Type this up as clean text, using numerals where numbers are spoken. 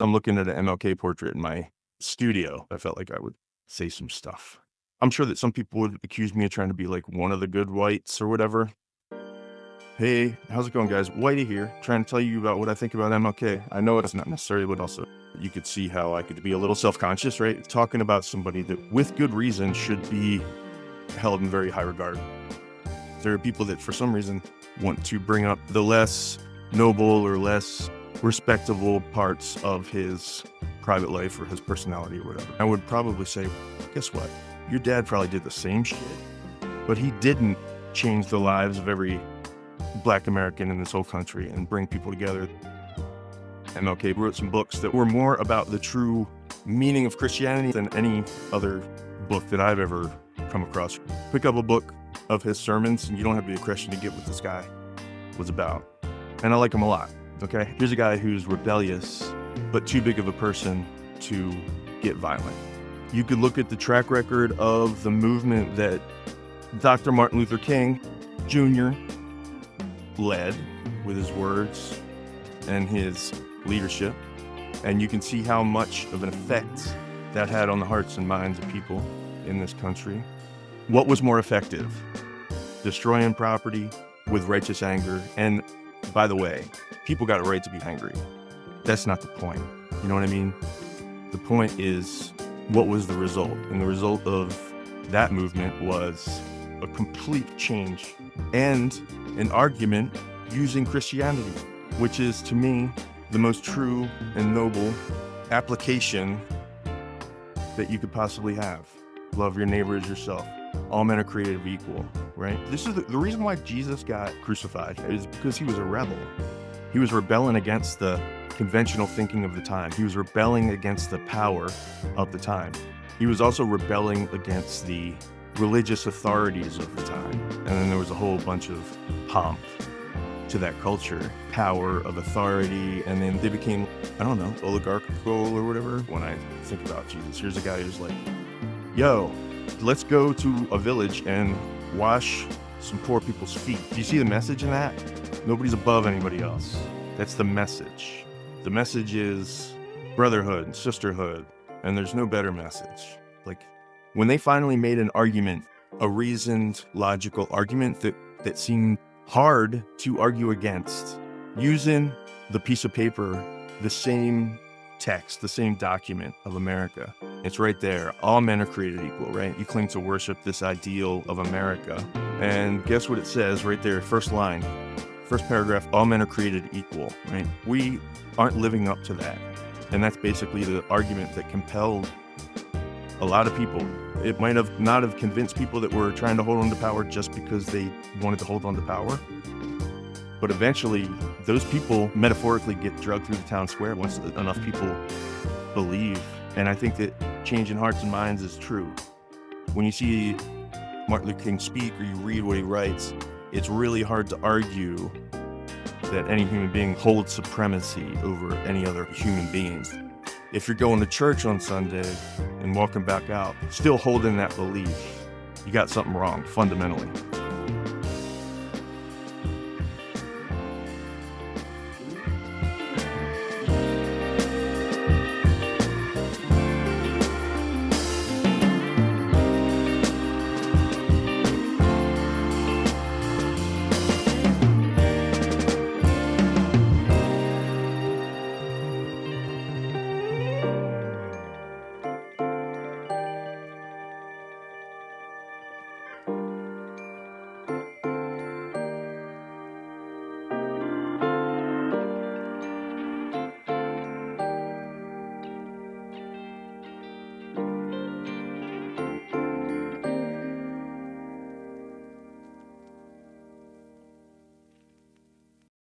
I'm looking at an MLK portrait in my studio. I felt like I would say some stuff. I'm sure that some people would accuse me of trying to be like one of the good whites or whatever. Hey, how's it going, guys? Whitey here, trying to tell you about what I think about MLK. I know it's not necessarily what also you could see how I could be a little self-conscious, right? Talking about somebody that with good reason should be held in very high regard. There are people that for some reason want to bring up the less noble or less respectable parts of his private life or his personality or whatever. I would probably say, guess what? Your dad probably did the same shit, but he didn't change the lives of every Black American in this whole country and bring people together. MLK wrote some books that were more about the true meaning of Christianity than any other book that I've ever come across. Pick up a book of his sermons and you don't have to be a Christian to get what this guy was about. And I like him a lot, okay? Here's a guy who's rebellious, but too big of a person to get violent. You could look at the track record of the movement that Dr. Martin Luther King Jr. led with his words and his leadership, and you can see how much of an effect that had on the hearts and minds of people in this country. What was more effective? Destroying property with righteous anger. And by the way, people got a right to be angry. That's not the point. You know what I mean? The point is, what was the result? And the result of that movement was a complete change and an argument using Christianity, which is, to me, the most true and noble application that you could possibly have. Love your neighbor as yourself. All men are created equal, right? This is the reason why Jesus got crucified is because he was a rebel. He was rebelling against the conventional thinking of the time. He was rebelling against the power of the time. He was also rebelling against the religious authorities of the time. And then there was a whole bunch of pomp to that culture, power of authority, and then they became, I don't know, oligarchical or whatever. When I think about Jesus, here's a guy who's like, yo, let's go to a village and wash some poor people's feet. Do you see the message in that? Nobody's above anybody else. That's the message. The message is brotherhood and sisterhood, and there's no better message. Like, when they finally made an argument, a reasoned, logical argument that seemed hard to argue against, using the piece of paper, the same text, the same document of America. It's right there. All men are created equal, right? You claim to worship this ideal of America. And guess what it says right there? First line, first paragraph, all men are created equal, right? We aren't living up to that. And that's basically the argument that compelled a lot of people. It might have not have convinced people that were trying to hold on to power just because they wanted to hold on to power. But eventually, those people metaphorically get dragged through the town square once enough people believe. And I think that change in hearts and minds is true. When you see Martin Luther King speak or you read what he writes, it's really hard to argue that any human being holds supremacy over any other human beings. If you're going to church on Sunday and walking back out, still holding that belief, you got something wrong fundamentally.